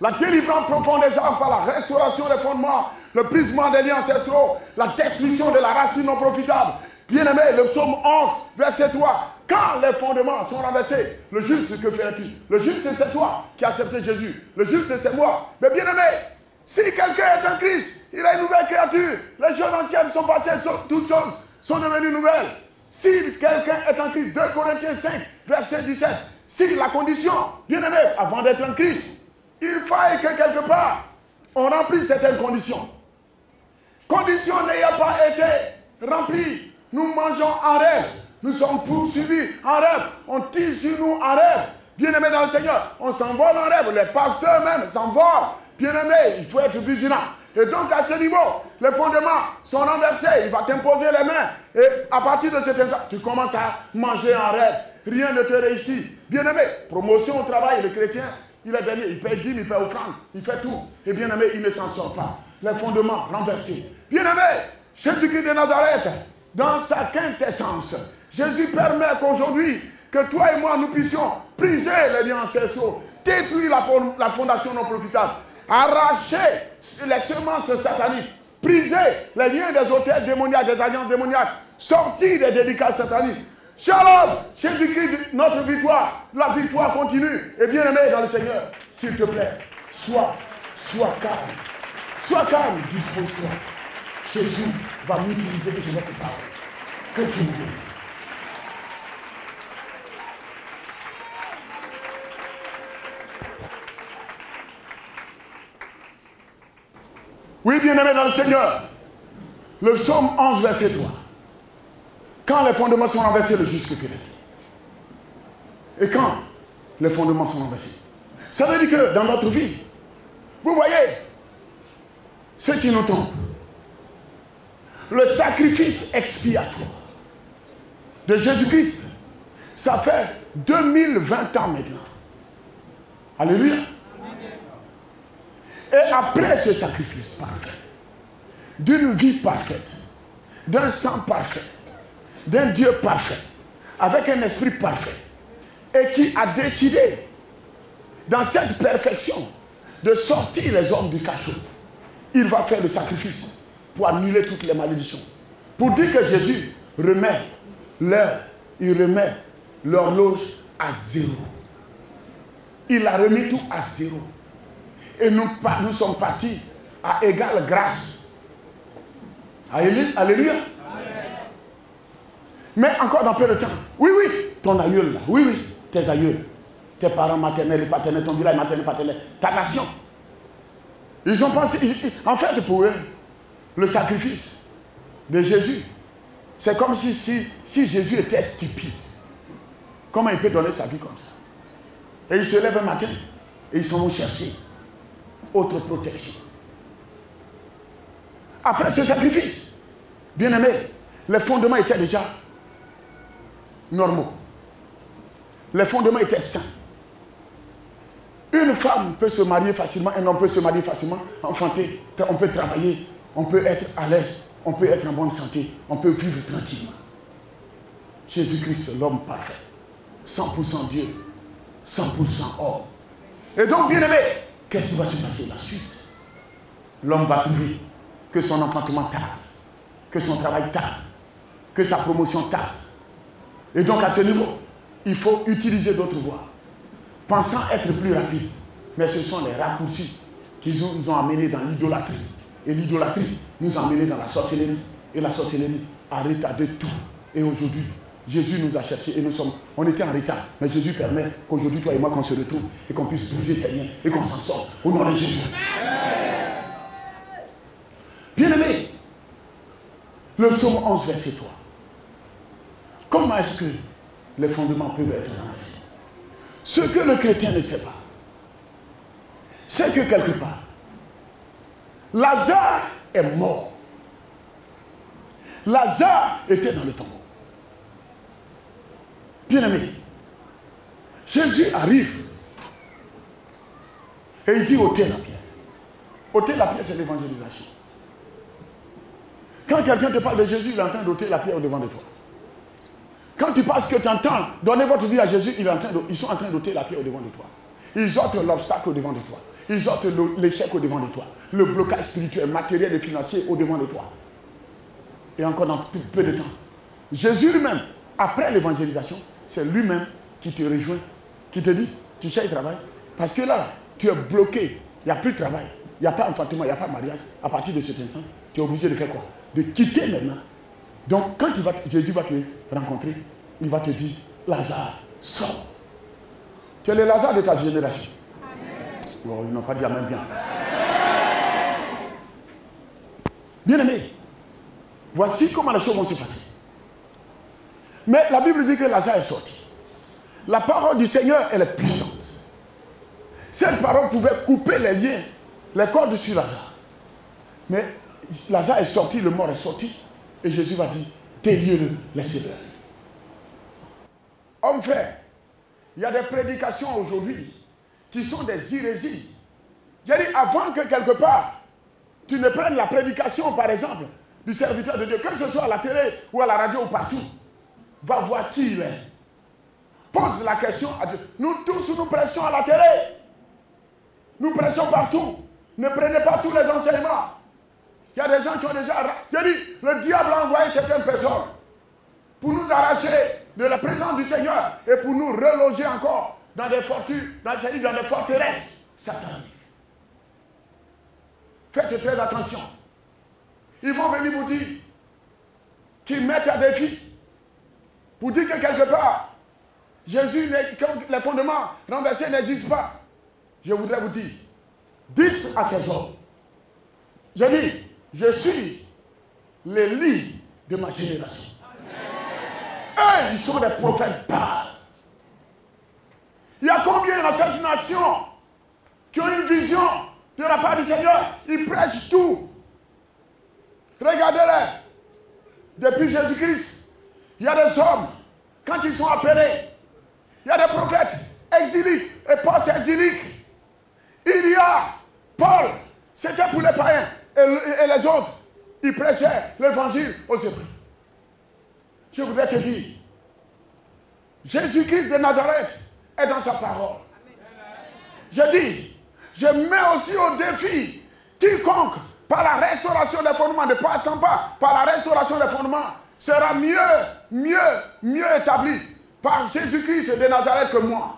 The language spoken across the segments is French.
la délivrance profonde des âmes par la restauration des fondements, le brisement des liens ancestraux, la destruction de la racine non profitable. Bien-aimé, le psaume 11, verset 3. Quand les fondements sont renversés, le juste, que ferait-il? Le juste, c'est toi qui as accepté Jésus. Le juste, c'est moi. Mais bien-aimé, si quelqu'un est en Christ, il a une nouvelle créature. Les choses anciennes sont passées, toutes choses sont devenues nouvelles. Si quelqu'un est en Christ, 2 Corinthiens 5, verset 17. Si la condition, bien-aimé, avant d'être en Christ, il faille que quelque part, on remplisse certaines conditions. Conditions n'ayant pas été remplies, nous mangeons en rêve. Nous sommes poursuivis en rêve. On tire sur nous en rêve. Bien-aimés dans le Seigneur, on s'envole en rêve. Les pasteurs même s'envolent. Bien-aimés, il faut être vigilant. Et donc à ce niveau, les fondements sont renversés. Il va t'imposer les mains. Et à partir de cet instant, tu commences à manger en rêve. Rien ne te réussit. Bien-aimé, promotion au travail, le chrétien, il est dernier. Il paye 10, il paye offrande. Il fait tout. Et bien-aimé, il ne s'en sort pas. Les fondements renversés. Bien-aimé, Jésus-Christ de Nazareth, dans sa quintessence, Jésus permet qu'aujourd'hui, que toi et moi, nous puissions briser les liens ancestraux, détruire la fondation non profitable, arracher les semences sataniques, briser les liens des hôtels démoniaques, des alliances démoniaques, sortir des dédicaces sataniques. Shalom, Jésus-Christ, notre victoire, la victoire continue. Et bien-aimé dans le Seigneur, s'il te plaît, sois calme. Sois calme, dispose-toi. Jésus va m'utiliser et je vais te parler. Que tu me dises. Oui, bien-aimé dans le Seigneur. Le psaume 11, verset 3. Quand les fondements sont renversés, le juste que fait. Et quand les fondements sont renversés, ça veut dire que dans notre vie, vous voyez, ce qui nous tombe, le sacrifice expiatoire de Jésus-Christ, ça fait 2020 ans maintenant. Alléluia. Et après ce sacrifice parfait, d'une vie parfaite, d'un sang parfait, d'un Dieu parfait, avec un esprit parfait, et qui a décidé, dans cette perfection, de sortir les hommes du cachot, il va faire le sacrifice pour annuler toutes les malédictions. Pour dire que Jésus remet l'horloge à zéro. Il a remis tout à zéro. Et nous sommes partis à égale grâce. Alléluia. Mais encore dans peu de temps. Oui, ton aïeul là. Oui, tes aïeuls. Tes parents maternels et paternels, ton village maternel et paternel. Ta nation. Ils ont pensé, en fait pour eux, le sacrifice de Jésus, c'est comme si Jésus était stupide. Comment il peut donner sa vie comme ça? Et ils se lèvent un matin et ils s'en vont chercher autre protection. Après ce sacrifice, bien aimé, les fondements étaient déjà normaux. Les fondements étaient sains. Une femme peut se marier facilement, un homme peut se marier facilement, enfanter, on peut travailler, on peut être à l'aise, on peut être en bonne santé, on peut vivre tranquillement. Jésus-Christ, l'homme parfait, 100% Dieu, 100% homme. Et donc, bien aimé, qu'est-ce qui va se passer la suite? L'homme va trouver que son enfantement tarde, que son travail tarde, que sa promotion tarde. Et donc, à ce niveau, il faut utiliser d'autres voies, pensant être plus rapide. Mais ce sont les raccourcis qui nous ont amenés dans l'idolâtrie. Et l'idolâtrie nous a amenés dans la sorcellerie. Et la sorcellerie a retardé tout. Et aujourd'hui, Jésus nous a cherchés et on était en retard. Mais Jésus permet qu'aujourd'hui, toi et moi, qu'on se retrouve et qu'on puisse briser ces liens et qu'on s'en sorte au nom de Jésus. Bien-aimé, le psaume 11, verset 3. Comment est-ce que les fondements peuvent être renversés? Ce que le chrétien ne sait pas, c'est que quelque part, Lazare est mort. Lazare était dans le tombeau. Bien-aimé, Jésus arrive et il dit ôtez la pierre. Ôter la pierre, c'est l'évangélisation. Quand quelqu'un te parle de Jésus, il est en train d'ôter la pierre au devant de toi. Quand tu penses que tu entends donner votre vie à Jésus, ils sont en train d'ôter la pierre au devant de toi. Ils ôtent l'obstacle au devant de toi. Ils ôtent l'échec au devant de toi. Le blocage spirituel, matériel et financier au devant de toi. Et encore dans peu de temps. Jésus lui-même, après l'évangélisation, c'est lui-même qui te rejoint, qui te dit, tu cherches travail. Parce que là, tu es bloqué. Il n'y a plus de travail. Il n'y a pas enfantement, il n'y a pas de mariage. À partir de cet instant, tu es obligé de faire quoi? De quitter maintenant. Donc, quand Jésus va te rencontrer, il va te dire, Lazare, sors. Tu es le Lazare de ta génération. Oh, ils n'ont pas dit amen bien. Bien-aimé, voici comment les choses vont se passer. Mais la Bible dit que Lazare est sorti. La parole du Seigneur, elle est puissante. Cette parole pouvait couper les liens, les cordes sur Lazare. Mais Lazare est sorti, le mort est sorti. Et Jésus va dire, déliez-le, laissez-le. Homme frère, il y a des prédications aujourd'hui qui sont des hérésies. J'ai dit, avant que quelque part, tu ne prennes la prédication, par exemple, du serviteur de Dieu, que ce soit à la télé ou à la radio ou partout, va voir qui il est. Pose la question à Dieu. Nous tous, nous prêchons à la télé. Nous prêchons partout. Ne prenez pas tous les enseignements. Il y a des gens qui ont déjà... J'ai dit, le diable a envoyé certaines personnes pour nous arracher de la présence du Seigneur et pour nous reloger encore dans des fortunes, dans des forteresses sataniques. Faites très attention. Ils vont venir vous dire qu'ils mettent à défi pour dire que quelque part, Jésus, les fondements renversés n'existent pas. Je voudrais vous dire, 10 à ces hommes. Je dis, je suis l'Élie de ma génération. Eux, ils sont des prophètes Baal. Il y a combien dans cette nation qui ont une vision de la part du Seigneur? Ils prêchent tout. Regardez-les. Depuis Jésus-Christ, il y a des hommes, quand ils sont appelés, il y a des prophètes exiliques et post-exiliques. Il y a Paul, c'était pour les païens, et les autres, ils prêchaient l'évangile aux Hébreux. Je voudrais te dire, Jésus-Christ de Nazareth est dans sa parole. Je dis, je mets aussi au défi quiconque, par la restauration des fondements, ne passant pas par la restauration des fondements, sera mieux établi par Jésus-Christ de Nazareth que moi.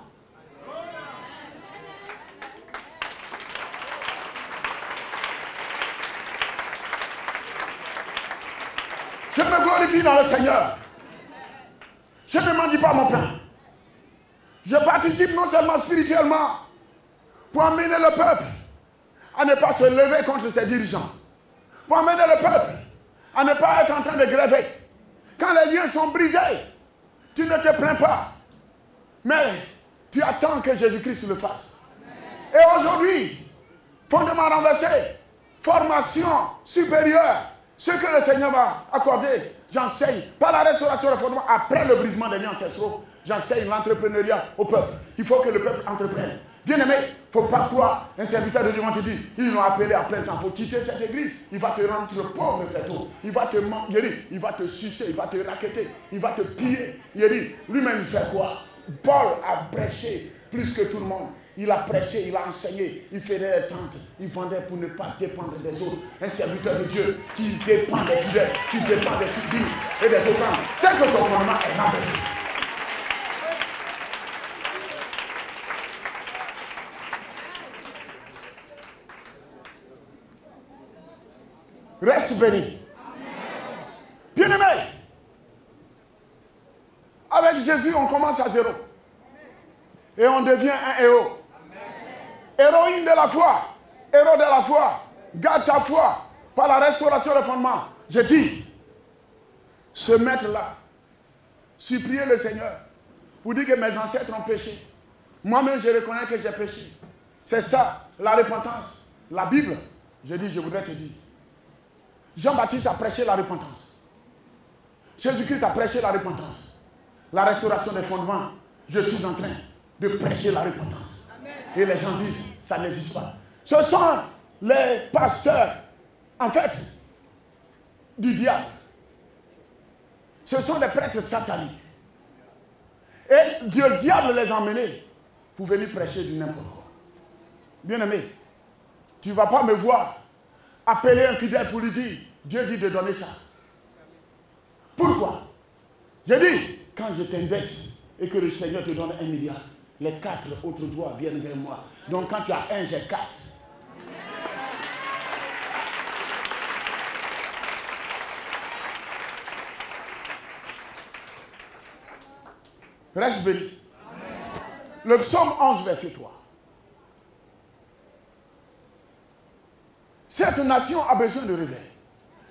Je me glorifie dans le Seigneur. Je ne mendie pas mon pain. Je participe non seulement spirituellement pour amener le peuple à ne pas se lever contre ses dirigeants, pour amener le peuple à ne pas être en train de gréver. Quand les liens sont brisés, tu ne te plains pas, mais tu attends que Jésus-Christ le fasse. Et aujourd'hui, fondement renversé, formation supérieure, ce que le Seigneur m'a accordé, j'enseigne par la restauration des fondements, après le brisement des liens ancestraux, j'enseigne l'entrepreneuriat au peuple. Il faut que le peuple entreprenne. Bien aimé, il ne faut pas croire, un serviteur de Dieu te dit, ils l'ont appelé à plein temps, il faut quitter cette église, il va te rendre pauvre bientôt, il va te mentir, il va te sucer, il va te raqueter, il va te piller. Il dit, lui-même il fait quoi? Paul a prêché plus que tout le monde. Il a prêché, il a enseigné, il faisait des tentes, il vendait pour ne pas dépendre des autres. Un serviteur de Dieu qui dépend des fidèles, qui dépend des filles et des offrandes. C'est que son fondement est renversé. Reste béni. Bien-aimé, avec Jésus, on commence à zéro. Et on devient un héros. Héroïne de la foi, héros de la foi, garde ta foi par la restauration des fondements. Je dis, se mettre là, supplier le Seigneur pour dire que mes ancêtres ont péché. Moi-même, je reconnais que j'ai péché. C'est ça, la repentance. La Bible, je dis, je voudrais te dire. Jean-Baptiste a prêché la repentance. Jésus-Christ a prêché la repentance. La restauration des fondements. Je suis en train de prêcher la repentance. Et les gens disent, ça n'existe pas. Ce sont les pasteurs, en fait, du diable. Ce sont des prêtres sataniques. Et le diable les a emmenés pour venir prêcher du n'importe quoi. Bien-aimé, tu ne vas pas me voir appeler un fidèle pour lui dire, Dieu dit de donner ça. Pourquoi? J'ai dit, quand je t'indexe et que le Seigneur te donne 1 milliard, les 4 autres doigts viennent vers moi. Donc quand tu as 1, j'ai 4. Reste béni. Le psaume 11, verset 3. Cette nation a besoin de réveil.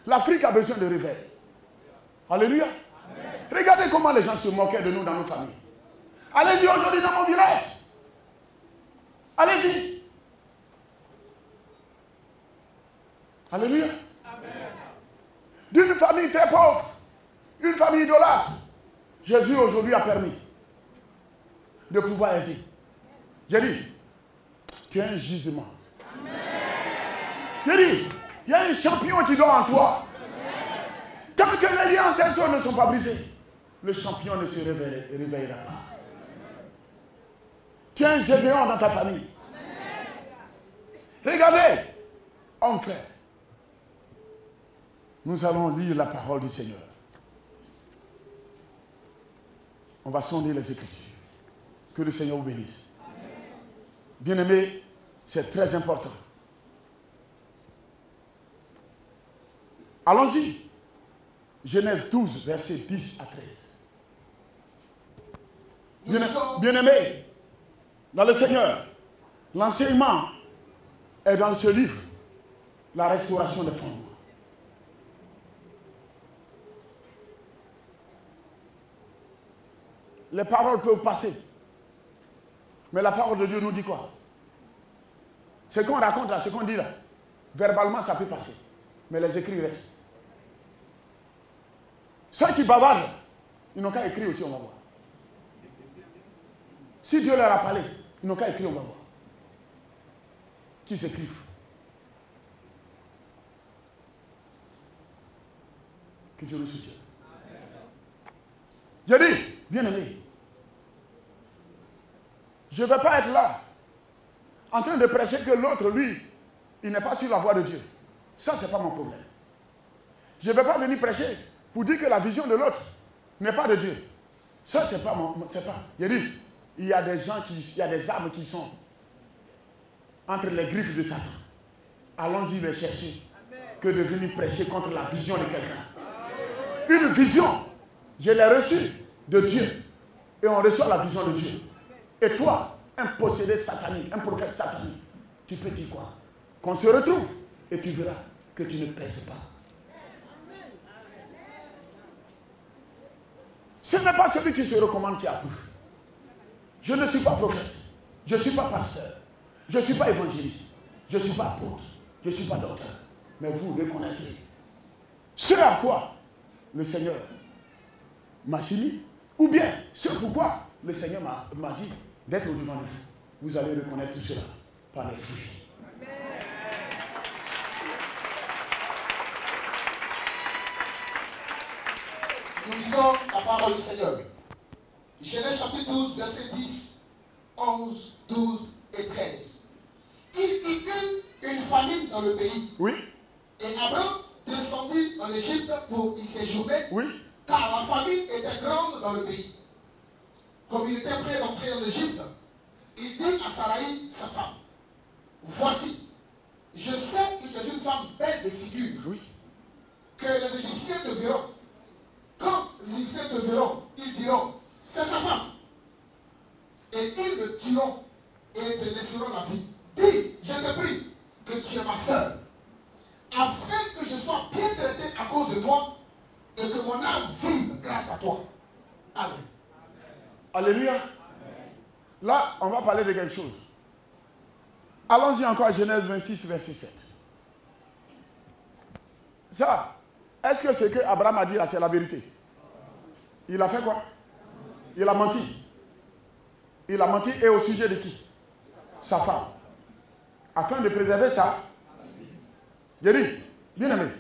L'Afrique a besoin de réveil. Alléluia. Amen. Regardez comment les gens se moquaient de nous dans nos familles. Allez-y aujourd'hui dans mon village. Allez-y. Alléluia. Amen. D'une famille très pauvre, une famille idolâtre, Jésus aujourd'hui a permis de pouvoir aider. J'ai dit, tu as un gisement. Amen. J'ai dit, il y a un champion qui dort en toi. Tant que les liens ancestraux ne sont pas brisés, le champion ne se réveillera pas. Tu as un Gédéon dans ta famille. Regardez, homme frère, nous allons lire la parole du Seigneur. On va sonder les Écritures. Que le Seigneur vous bénisse. Bien-aimés, c'est très important. Allons-y. Genèse 12, versets 10 à 13. Bien-aimés, dans le Seigneur, l'enseignement est dans ce livre, la restauration des fondements. Les paroles peuvent passer, mais la parole de Dieu nous dit quoi? Ce qu'on raconte là, ce qu'on dit là, verbalement ça peut passer, mais les écrits restent. Ceux qui bavardent, ils n'ont qu'à écrire aussi, on va voir. Si Dieu leur a parlé, ils n'ont qu'à écrire, on va voir. Qui s'écrivent. Que Dieu nous soutienne. Je dis, bien-aimé, je ne vais pas être là, en train de prêcher que l'autre, lui, il n'est pas sur la voie de Dieu. Ça, ce n'est pas mon problème. Je ne vais pas venir prêcher pour dire que la vision de l'autre n'est pas de Dieu. Ça, c'est pas mon... C'est pas. Je dis, il y a des gens il y a des âmes qui sont entre les griffes de Satan. Allons-y les chercher que de venir prêcher contre la vision de quelqu'un. Une vision, je l'ai reçue de Dieu. Et on reçoit la vision de Dieu. Et toi, un possédé satanique, un prophète satanique, tu peux dire quoi? Qu'on se retrouve et tu verras que tu ne pèses pas. Ce n'est pas celui qui se recommande qui approuve. Je ne suis pas prophète. Je ne suis pas pasteur. Je ne suis pas évangéliste. Je ne suis pas apôtre. Je ne suis pas docteur. Mais vous reconnaîtrez ce à quoi le Seigneur m'a soumis, ou bien ce pourquoi le Seigneur m'a dit d'être au-devant de vous. Vous allez reconnaître tout cela par les fruits. Nous lisons la parole du Seigneur. Genèse chapitre 12, versets 10, 11, 12 et 13. Il y eut une famine dans le pays. Oui. Et Abraham descendit en Égypte pour y séjourner. Oui. Car la famine était grande dans le pays. Comme il était prêt d'entrer en Égypte, il dit à Sarai, sa femme, voici, je sais que tu es une femme belle de figure. Oui. Que les Égyptiens te verront. Quand les Égyptiens te verront, ils diront, c'est sa femme. Et ils me tueront et te laisseront la vie. Dis, je te prie, que tu es ma sœur, afin que je sois bien traité à cause de toi et que mon âme vive grâce à toi. Amen. Alléluia. Là, on va parler de quelque chose. Allons-y encore à Genèse 26, verset 7. Ça, est-ce que ce que Abraham a dit là, c'est la vérité? Il a fait quoi? Il a menti. Il a menti et au sujet de qui? Sa femme. Afin de préserver ça. J'ai dit, bien aimé,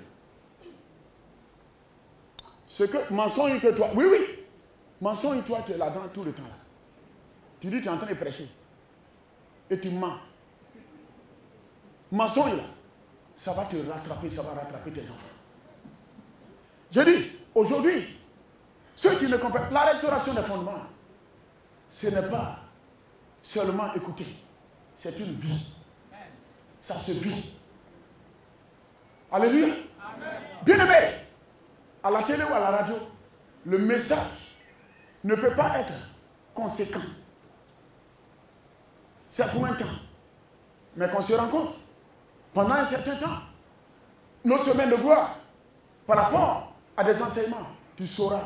ce que mensonge que toi, oui, mensonge toi, tu es là-dedans tout le temps. Là. Tu dis, tu es en train de prêcher. Et tu mens. mensonge là, ça va te rattraper, ça va rattraper tes enfants. Je dis, aujourd'hui, ceux qui ne comprennent pas, la restauration des fondements, ce n'est pas seulement écouter, c'est une vie. Ça se vit. Alléluia. Bien-aimé, à la télé ou à la radio, le message ne peut pas être conséquent. C'est pour un temps. Mais qu'on se rencontre pendant un certain temps, nos semaines de gloire, par rapport à des enseignements, tu sauras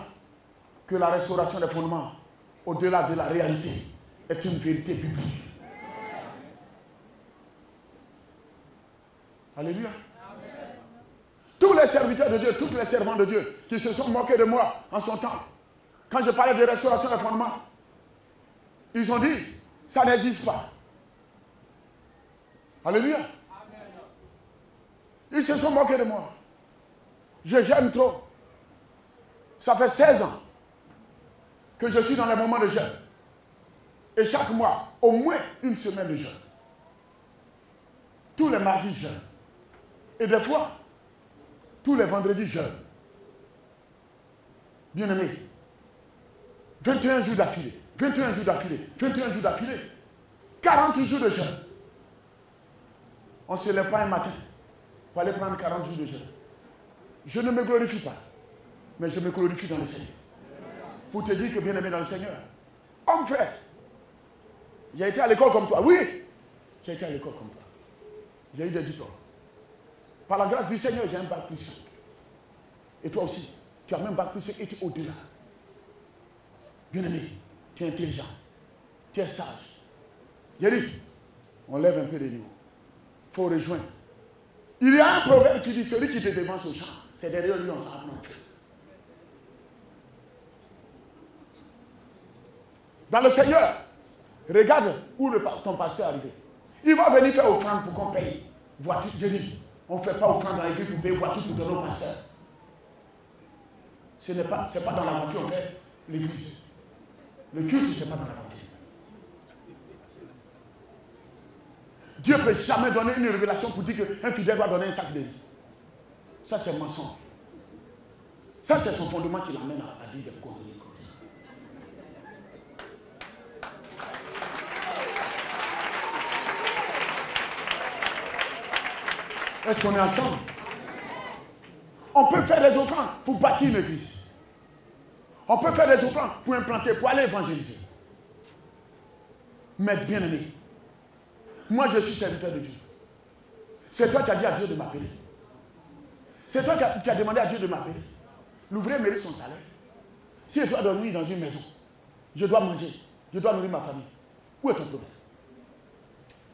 que la restauration des fondements, au-delà de la réalité, est une vérité biblique. Alléluia. Amen. Tous les serviteurs de Dieu, tous les servants de Dieu qui se sont moqués de moi en son temps, quand je parlais de restauration des fondements, ils ont dit, ça n'existe pas. Alléluia. Amen. Ils se sont moqués de moi. Je jeûne trop. Ça fait 16 ans que je suis dans les moments de jeûne. Et chaque mois, au moins une semaine de jeûne. Tous les mardis, je jeûne. Et des fois, tous les vendredis, je jeûne. Bien-aimé, 21 jours d'affilée, 21 jours d'affilée, 21 jours d'affilée, 40 jours de jeûne. On ne se lève pas un matin pour aller prendre 40 jours de jeûne. Je ne me glorifie pas, mais je me glorifie dans le Seigneur. Pour te dire que bien-aimé dans le Seigneur, homme frère, j'ai été à l'école comme toi, oui, j'ai été à l'école comme toi. J'ai eu des diplômes. Par la grâce du Seigneur, j'ai un bac plus 5. Et toi aussi, tu as même bac plus 5 et tu es au-delà. Bien-aimé, tu es intelligent, tu es sage. J'ai dit, on lève un peu les niveaux. Il faut rejoindre. Il y a un proverbe qui dit, celui qui te devance au champ, c'est derrière lui, on s'en rend compte. Dans le Seigneur, regarde où ton pasteur est arrivé. Il va venir faire offrande pour qu'on paye. Voiture, je dis, on ne fait pas offrande dans l'église pour payer voiture pour donner au pasteur. Ce n'est pas dans la voiture qu'on fait l'église. Le culte, ce n'est pas dans la voiture. Dieu ne peut jamais donner une révélation pour dire qu'un fidèle doit donner un sac de riz. Ça, c'est un mensonge. Ça, c'est son fondement qui l'amène à dire des conneries comme ça. Est-ce qu'on est ensemble? On peut faire des offrandes pour bâtir une église. On peut faire des offrandes pour implanter, pour aller évangéliser. Mais bien aimé, moi je suis serviteur de Dieu. C'est toi qui as dit à Dieu de m'appeler. C'est toi qui as demandé à Dieu de m'appeler. L'ouvrier mérite son salaire. Si je dois dormir dans une maison, je dois manger, je dois nourrir ma famille. Où est ton problème?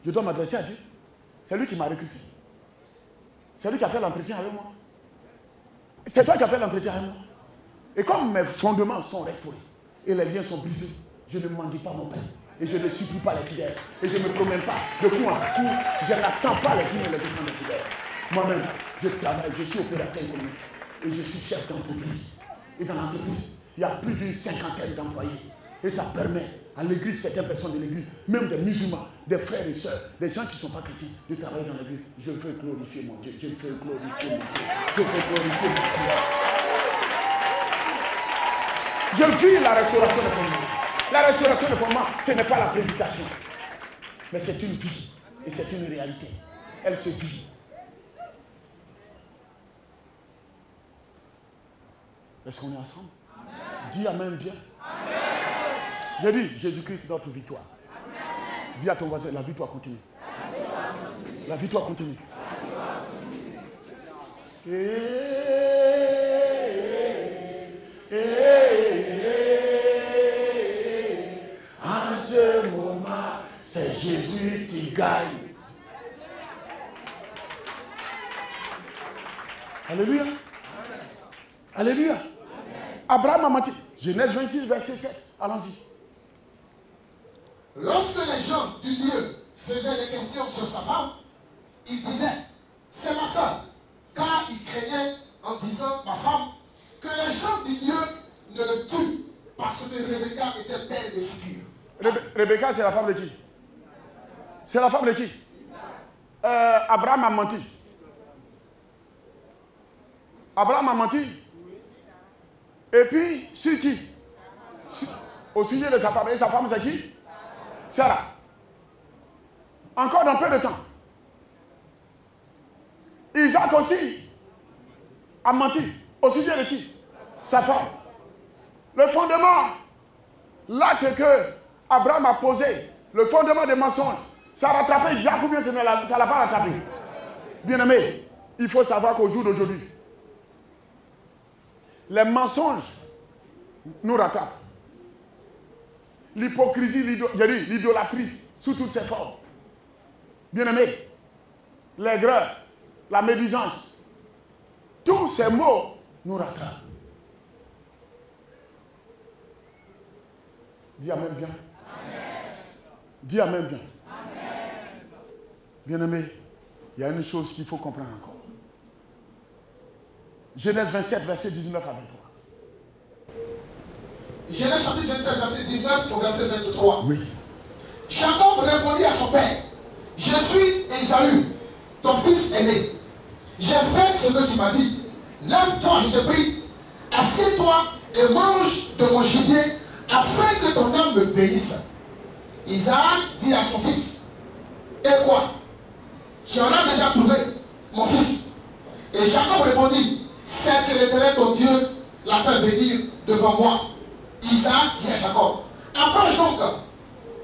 Je dois m'adresser à Dieu. C'est lui qui m'a recruté. C'est lui qui a fait l'entretien avec moi. C'est toi qui as fait l'entretien avec moi. Et comme mes fondements sont restaurés et les liens sont brisés, je ne mendie pas mon pain. Et je ne supplie pas les fidèles. Et je ne me promène pas de coup en coup. Je n'attends pas les dîmes et les offrandes des fidèles. Moi-même, je travaille, je suis opérateur économique. Et je suis chef d'entreprise. Et dans l'entreprise, il y a plus d'une 50aine d'employés. Et ça permet à l'église, certaines personnes de l'église, même des musulmans, des frères et sœurs, des gens qui ne sont pas chrétiens, de travailler dans l'église. Je veux glorifier mon Dieu. Je veux glorifier mon Dieu. Je veux glorifier mon Seigneur. Je vis la restauration des fondements. La restauration des fondements, ce n'est pas la prédication. Mais c'est une vie. Et c'est une réalité. Elle se vit. Est-ce qu'on est ensemble? Amen. Dis amen bien. Amen. J'ai dit, Jésus-Christ, notre victoire. Amen. Dis à ton voisin, la victoire continue. La victoire continue. En ce moment, c'est Jésus qui gagne. Alléluia. Alléluia. Abraham a menti. Genèse 26, verset 7. Allons-y. Lorsque les gens du lieu faisaient des questions sur sa femme, il disait, c'est ma soeur. Car il craignait en disant, ma femme, que les gens du lieu ne le tuent parce que Rebecca était belle de figure. Rebecca, c'est la femme de qui? C'est la femme de qui? Abraham a menti. Abraham a menti. Et puis, sur qui? Au sujet de sa femme. Et sa femme, c'est qui? Sarah. Encore dans peu de temps. Isaac aussi a menti. Au sujet de qui? Sa femme. Le fondement, l'acte que Abraham a posé, le fondement des mensonges, ça a rattrapé Isaac ou bien ça ne l'a pas rattrapé? Bien-aimé, il faut savoir qu'au jour d'aujourd'hui, les mensonges nous rattrapent. L'hypocrisie, l'idolâtrie, sous toutes ses formes. Bien-aimé, l'aigreur, la médisance, tous ces mots nous rattrapent. Dis Amen bien. Amen. Dis Amen bien. Amen. Bien-aimé, il y a une chose qu'il faut comprendre encore. Genèse 27, verset 19 à 23. Genèse chapitre 27, verset 19 au verset 23. Oui. Jacob répondit à son père, je suis Ésaü, ton fils aîné. J'ai fait ce que tu m'as dit. Lève-toi, je te prie, assieds-toi et mange de mon gibier afin que ton âme me bénisse. Isaac dit à son fils, et quoi? Tu en as déjà trouvé, mon fils? Et Jacob répondit, c'est que l'Éternel ton Dieu l'a fait venir devant moi. Isaac dit à Jacob, approche donc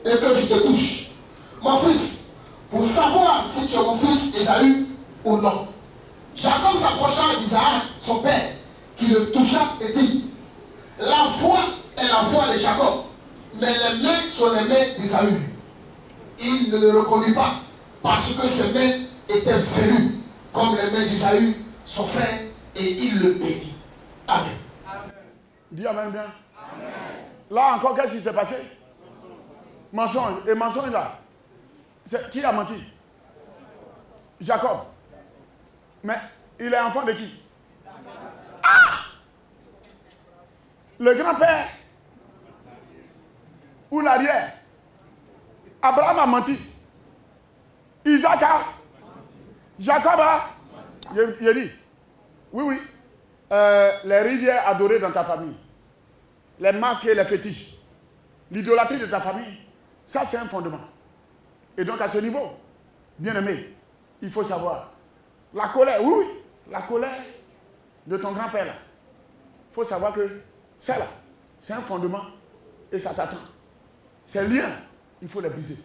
et que je te touche, mon fils, pour savoir si tu es mon fils Ésaü ou non. Jacob s'approcha d'Isaac, son père, qui le toucha et dit, la voix est la voix de Jacob, mais les mains sont les mains d'Ésaü. Il ne le reconnut pas, parce que ses mains étaient velues, comme les mains d'Ésaü, son frère, et il le bénit. Amen. Amen. Dis Amen bien. Amen. Là encore, qu'est-ce qui s'est passé? Mensonge. Et mensonge là, qui a menti? Jacob. Mais il est enfant de qui? Ah! Le grand-père ou l'arrière? Abraham a menti. Isaac a. Jacob a. Il dit, oui, les rivières adorées dans ta famille, les masques et les fétiches, l'idolâtrie de ta famille, ça c'est un fondement. Et donc à ce niveau, bien aimé, il faut savoir, la colère, oui, la colère de ton grand-père là, il faut savoir que c'est là, c'est un fondement et ça t'attend. Ces liens, il faut les briser.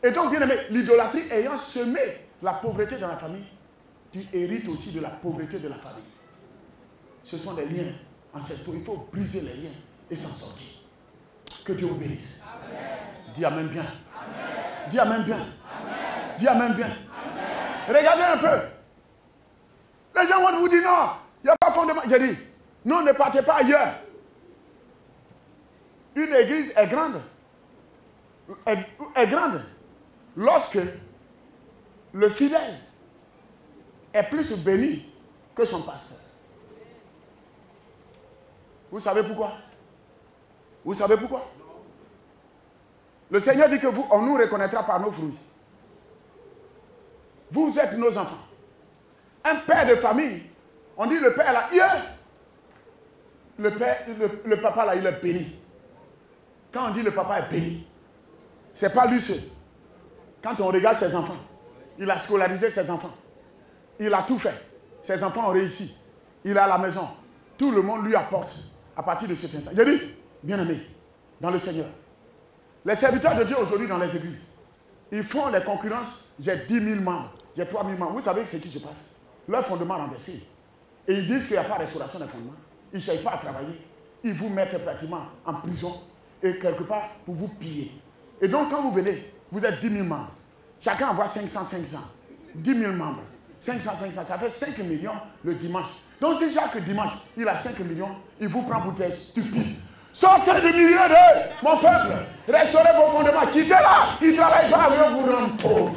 Et donc, bien aimé, l'idolâtrie ayant semé la pauvreté dans la famille, tu hérites aussi de la pauvreté de la famille. Ce sont des liens ancestraux. Il faut briser les liens et s'en sortir. Que Dieu vous bénisse. Amen. Dis Amen bien. Amen. Dis Amen bien. Amen. Dis Amen bien. Amen. Regardez un peu. Les gens vont vous dire non, il n'y a pas fondement. J'ai dit, non, ne partez pas ailleurs. Une église est grande. Est grande lorsque le fidèle est plus béni que son pasteur. Vous savez pourquoi? Vous savez pourquoi? Le Seigneur dit que on nous reconnaîtra par nos fruits. Vous êtes nos enfants. Un père de famille, on dit le père là, le papa là, il est béni. Quand on dit le papa est béni, c'est pas lui seul. Quand on regarde ses enfants, il a scolarisé ses enfants. Il a tout fait. Ses enfants ont réussi. Il est à la maison. Tout le monde lui apporte à partir de cet instant. J'ai dit, bien-aimé, dans le Seigneur, les serviteurs de Dieu aujourd'hui dans les églises, ils font les concurrences. J'ai 10 000 membres, j'ai 3 000 membres. Vous savez ce qui se passe? Leur fondement renversé. Et ils disent qu'il n'y a pas de restauration des fondements. Ils ne cherchent pas à travailler. Ils vous mettent pratiquement en prison et quelque part pour vous piller. Et donc quand vous venez, vous êtes 10 000 membres. Chacun envoie 500. 10 000 membres. 500, ça fait 5 millions le dimanche. Donc si chaque dimanche, il a 5 millions, il vous prend pour des stupides. Sortez du milieu de mon peuple. Restaurez vos fondements. Quittez-la. Ils ne travaillent pas, vous rendre pauvres.